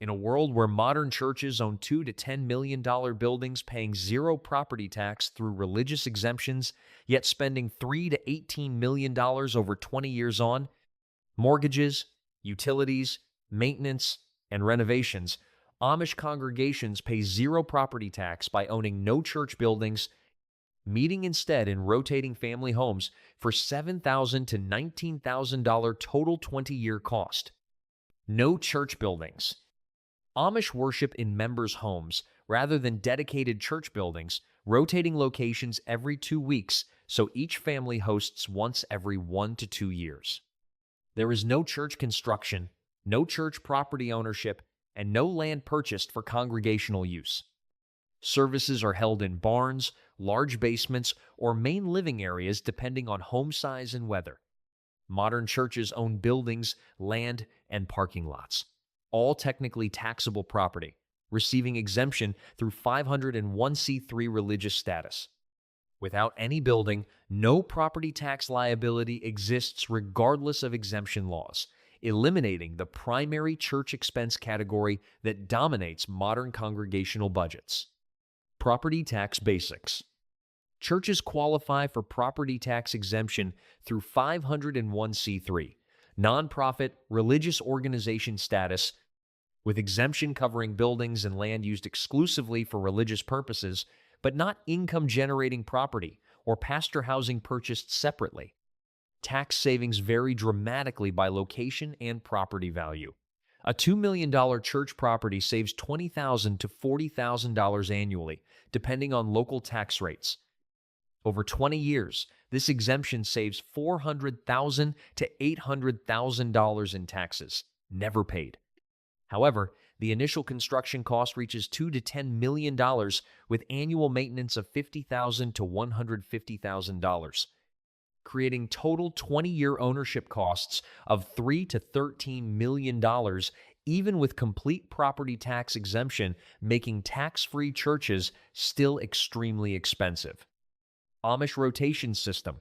In a world where modern churches own $2 to $10 million buildings paying zero property tax through religious exemptions, yet spending $3 to $18 million over 20 years on mortgages, utilities, maintenance, and renovations, Amish congregations pay zero property tax by owning no church buildings, meeting instead in rotating family homes for $7,000 to $19,000 total 20-year cost. No church buildings. Amish worship in members' homes rather than dedicated church buildings, rotating locations every 2 weeks, so each family hosts once every 1 to 2 years. There is no church construction, no church property ownership, and no land purchased for congregational use. Services are held in barns, large basements, or main living areas depending on home size and weather. Modern churches own buildings, land, and parking lots, all technically taxable property, receiving exemption through 501c3 religious status. Without any building, no property tax liability exists regardless of exemption laws, eliminating the primary church expense category that dominates modern congregational budgets. Property tax basics. Churches qualify for property tax exemption through 501c3, nonprofit religious organization status, with exemption covering buildings and land used exclusively for religious purposes, but not income-generating property or pastor housing purchased separately. Tax savings vary dramatically by location and property value. A $2 million church property saves $20,000 to $40,000 annually, depending on local tax rates. Over 20 years, this exemption saves $400,000 to $800,000 in taxes, never paid. However, the initial construction cost reaches $2 to $10 million with annual maintenance of $50,000 to $150,000, creating total 20-year ownership costs of $3 to $13 million, even with complete property tax exemption, making tax-free churches still extremely expensive. Amish rotation system.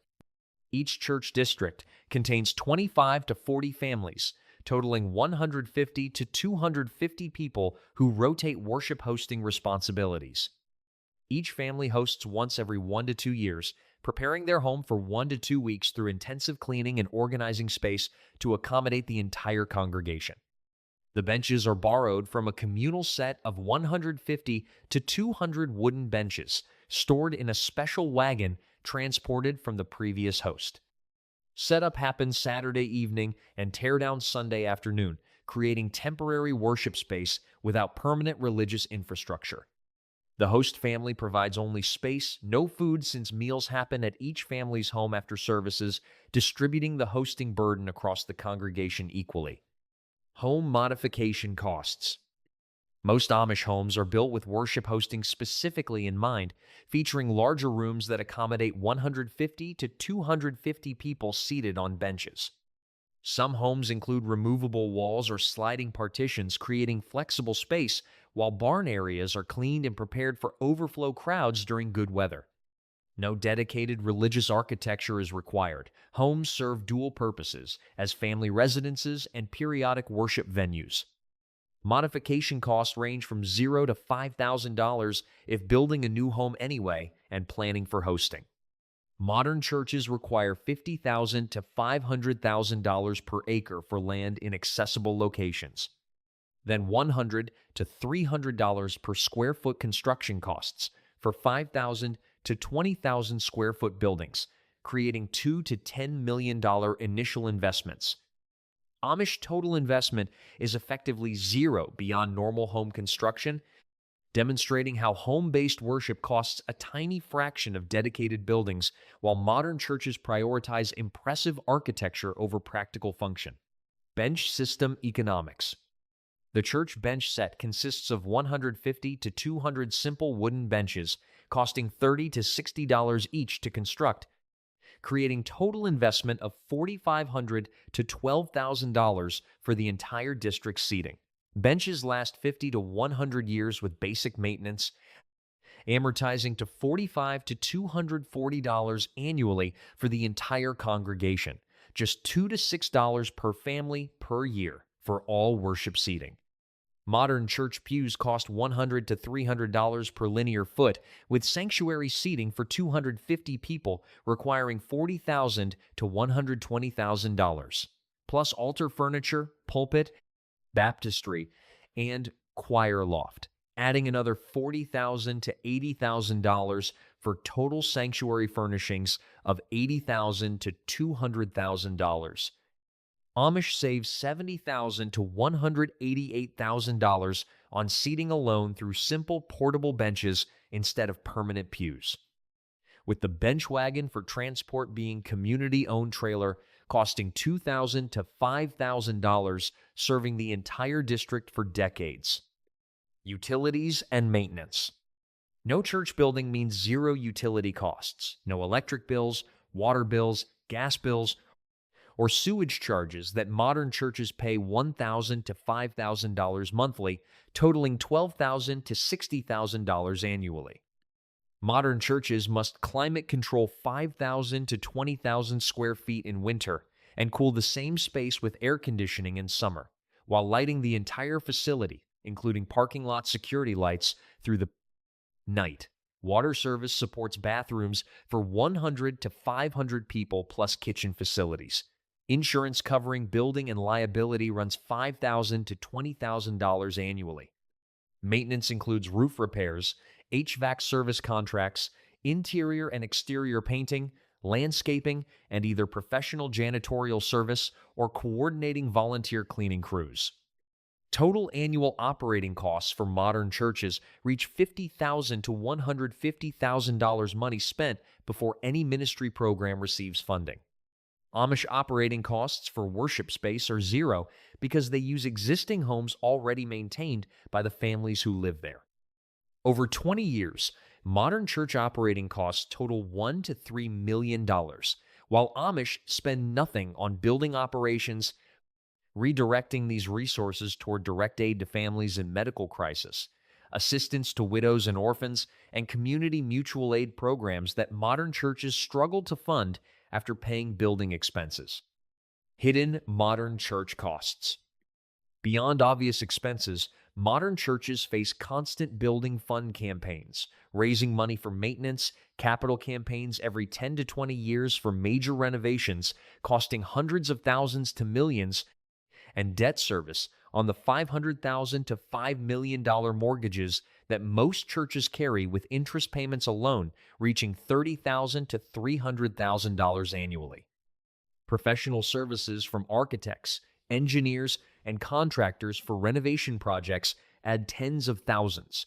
Each church district contains 25 to 40 families, totaling 150 to 250 people who rotate worship hosting responsibilities. Each family hosts once every 1 to 2 years, preparing their home for 1 to 2 weeks through intensive cleaning and organizing space to accommodate the entire congregation. The benches are borrowed from a communal set of 150 to 200 wooden benches, stored in a special wagon transported from the previous host. Setup happens Saturday evening and teardown Sunday afternoon, creating temporary worship space without permanent religious infrastructure. The host family provides only space, no food, since meals happen at each family's home after services, distributing the hosting burden across the congregation equally. Home modification costs. Most Amish homes are built with worship hosting specifically in mind, featuring larger rooms that accommodate 150 to 250 people seated on benches. Some homes include removable walls or sliding partitions, creating flexible space, while barn areas are cleaned and prepared for overflow crowds during good weather. No dedicated religious architecture is required. Homes serve dual purposes as family residences and periodic worship venues. Modification costs range from $0 to $5,000 if building a new home anyway and planning for hosting. Modern churches require $50,000 to $500,000 per acre for land in accessible locations. Then $100 to $300 per square foot construction costs for 5,000 to 20,000 square foot buildings, creating $2 to $10 million initial investments. Amish total investment is effectively zero beyond normal home construction, demonstrating how home-based worship costs a tiny fraction of dedicated buildings, while modern churches prioritize impressive architecture over practical function. Bench system economics. The church bench set consists of 150 to 200 simple wooden benches, costing $30 to $60 each to construct, creating total investment of $4,500 to $12,000 for the entire district's seating. Benches last 50 to 100 years with basic maintenance, amortizing to $45 to $240 annually for the entire congregation, just $2 to $6 per family per year for all worship seating. Modern church pews cost $100 to $300 per linear foot, with sanctuary seating for 250 people requiring $40,000 to $120,000, plus altar furniture, pulpit, baptistry, and choir loft, adding another $40,000 to $80,000 for total sanctuary furnishings of $80,000 to $200,000. Amish saves $70,000 to $188,000 on seating alone through simple portable benches instead of permanent pews, with the bench wagon for transport being community-owned trailer costing $2,000 to $5,000, serving the entire district for decades. Utilities and maintenance. No church building means zero utility costs, no electric bills, water bills, gas bills, or sewage charges that modern churches pay $1,000 to $5,000 monthly, totaling $12,000 to $60,000 annually. Modern churches must climate control 5,000 to 20,000 square feet in winter and cool the same space with air conditioning in summer, while lighting the entire facility, including parking lot security lights, through the night. Water service supports bathrooms for 100 to 500 people plus kitchen facilities. Insurance covering building and liability runs $5,000 to $20,000 annually. Maintenance includes roof repairs, HVAC service contracts, interior and exterior painting, landscaping, and either professional janitorial service or coordinating volunteer cleaning crews. Total annual operating costs for modern churches reach $50,000 to $150,000 money spent before any ministry program receives funding. Amish operating costs for worship space are zero because they use existing homes already maintained by the families who live there. Over 20 years, modern church operating costs total $1 to $3 million, while Amish spend nothing on building operations, redirecting these resources toward direct aid to families in medical crisis, assistance to widows and orphans, and community mutual aid programs that modern churches struggle to fund after paying building expenses. Hidden modern church costs. Beyond obvious expenses, modern churches face constant building fund campaigns, raising money for maintenance, capital campaigns every 10 to 20 years for major renovations, costing hundreds of thousands to millions, and debt service on the $500,000 to $5 million mortgages that most churches carry, with interest payments alone reaching $30,000 to $300,000 annually. Professional services from architects, engineers, and contractors for renovation projects add tens of thousands.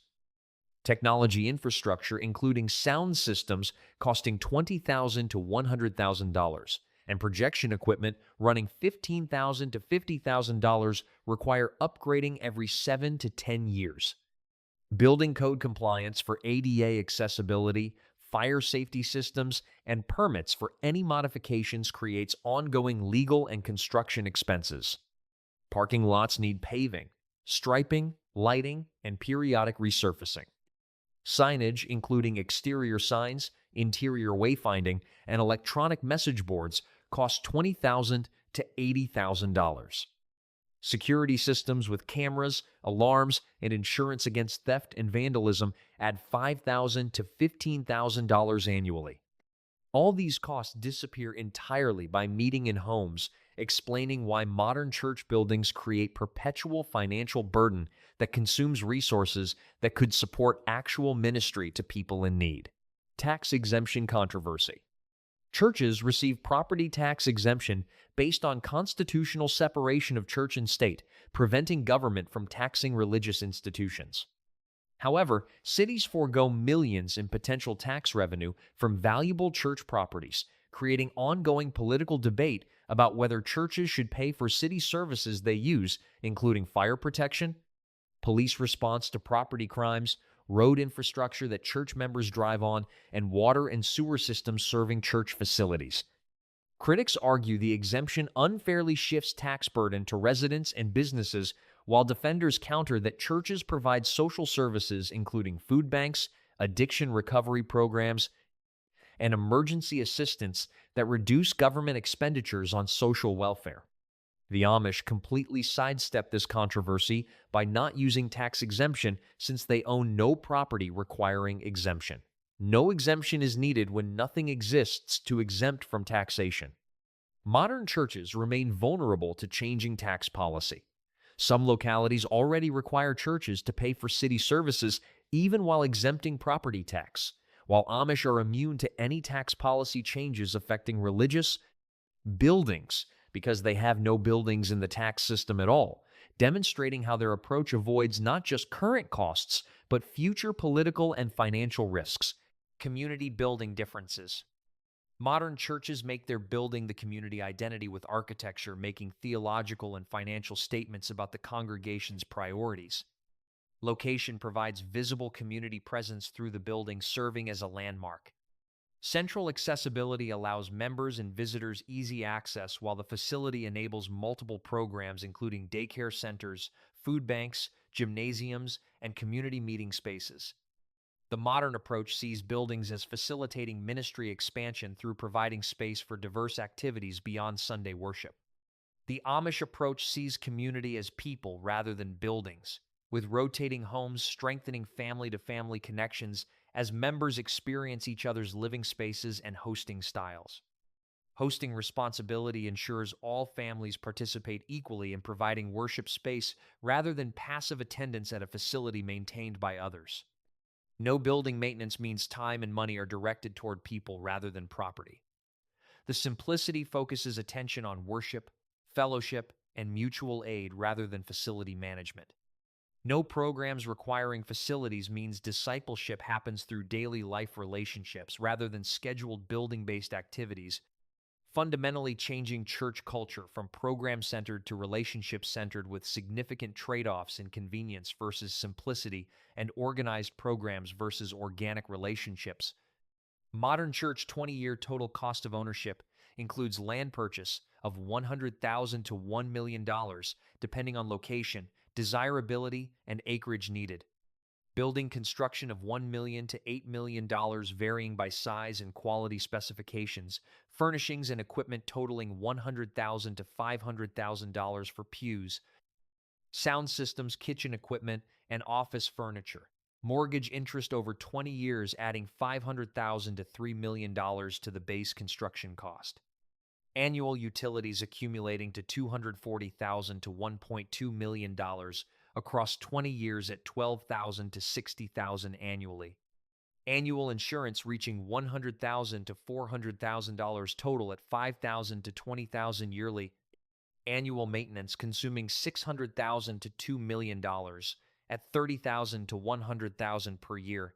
Technology infrastructure, including sound systems, costing $20,000 to $100,000, and projection equipment running $15,000 to $50,000, require upgrading every 7 to 10 years. Building code compliance for ADA accessibility, fire safety systems, and permits for any modifications creates ongoing legal and construction expenses. Parking lots need paving, striping, lighting, and periodic resurfacing. Signage, including exterior signs, interior wayfinding, and electronic message boards, costs $20,000 to $80,000. Security systems with cameras, alarms, and insurance against theft and vandalism add $5,000 to $15,000 annually. All these costs disappear entirely by meeting in homes, explaining why modern church buildings create perpetual financial burden that consumes resources that could support actual ministry to people in need. Tax exemption controversy. Churches receive property tax exemption based on constitutional separation of church and state, preventing government from taxing religious institutions. However, cities forego millions in potential tax revenue from valuable church properties, creating ongoing political debate about whether churches should pay for city services they use, including fire protection, police response to property crimes, road infrastructure that church members drive on, and water and sewer systems serving church facilities. Critics argue the exemption unfairly shifts tax burden to residents and businesses, while defenders counter that churches provide social services including food banks, addiction recovery programs, and emergency assistance that reduce government expenditures on social welfare. The Amish completely sidestep this controversy by not using tax exemption since they own no property requiring exemption. No exemption is needed when nothing exists to exempt from taxation. Modern churches remain vulnerable to changing tax policy. Some localities already require churches to pay for city services even while exempting property tax, while Amish are immune to any tax policy changes affecting religious buildings because they have no buildings in the tax system at all, demonstrating how their approach avoids not just current costs, but future political and financial risks. Community building differences. Modern churches make their building the community identity with architecture, making theological and financial statements about the congregation's priorities. Location provides visible community presence through the building, serving as a landmark. Central accessibility allows members and visitors easy access, while the facility enables multiple programs including daycare centers, food banks, gymnasiums, and community meeting spaces. The modern approach sees buildings as facilitating ministry expansion through providing space for diverse activities beyond Sunday worship. The Amish approach sees community as people rather than buildings, with rotating homes strengthening family-to-family connections as members experience each other's living spaces and hosting styles. Hosting responsibility ensures all families participate equally in providing worship space rather than passive attendance at a facility maintained by others. No building maintenance means time and money are directed toward people rather than property. The simplicity focuses attention on worship, fellowship, and mutual aid rather than facility management. No programs requiring facilities means discipleship happens through daily life relationships rather than scheduled building-based activities, fundamentally changing church culture from program-centered to relationship-centered with significant trade-offs in convenience versus simplicity and organized programs versus organic relationships. Modern church 20-year total cost of ownership includes land purchase of $100,000 to $1 million, depending on location, desirability, and acreage needed. Building construction of $1 million to $8 million varying by size and quality specifications. Furnishings and equipment totaling $100,000 to $500,000 for pews. Sound systems, kitchen equipment, and office furniture. Mortgage interest over 20 years adding $500,000 to $3 million to the base construction cost. Annual utilities accumulating to $240,000 to $1.2 million across 20 years at $12,000 to $60,000 annually. Annual insurance reaching $100,000 to $400,000 total at $5,000 to $20,000 yearly. Annual maintenance consuming $600,000 to $2 million at $30,000 to $100,000 per year.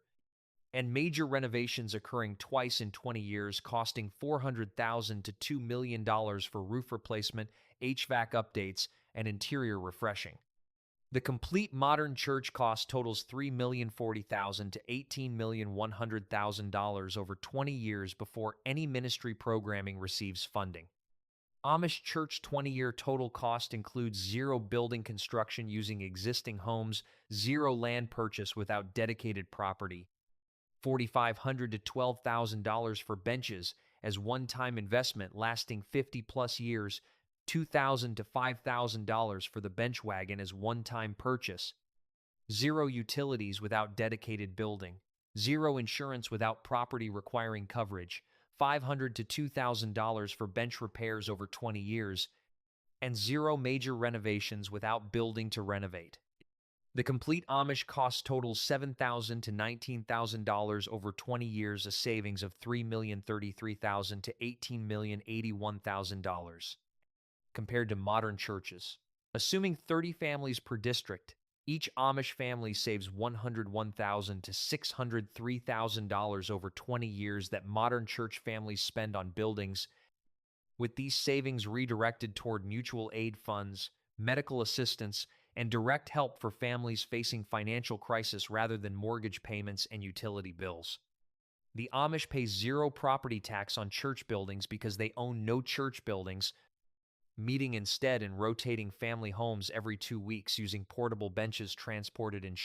And major renovations occurring twice in 20 years, costing $400,000 to $2 million for roof replacement, HVAC updates, and interior refreshing. The complete modern church cost totals $3,040,000 to $18,100,000 over 20 years before any ministry programming receives funding. Amish church 20-year total cost includes zero building construction using existing homes, zero land purchase without dedicated property, $4,500 to $12,000 for benches as one-time investment lasting 50-plus years, $2,000 to $5,000 for the bench wagon as one-time purchase, zero utilities without dedicated building, zero insurance without property requiring coverage, $500 to $2,000 for bench repairs over 20 years, and zero major renovations without building to renovate. The complete Amish cost totals $7,000 to $19,000 over 20 years, a savings of $3,033,000 to $18,081,000. Compared to modern churches. Assuming 30 families per district, each Amish family saves $101,000 to $603,000 over 20 years that modern church families spend on buildings, with these savings redirected toward mutual aid funds, medical assistance, and direct help for families facing financial crisis rather than mortgage payments and utility bills. The Amish pay zero property tax on church buildings because they own no church buildings, meeting instead in rotating family homes every 2 weeks using portable benches transported in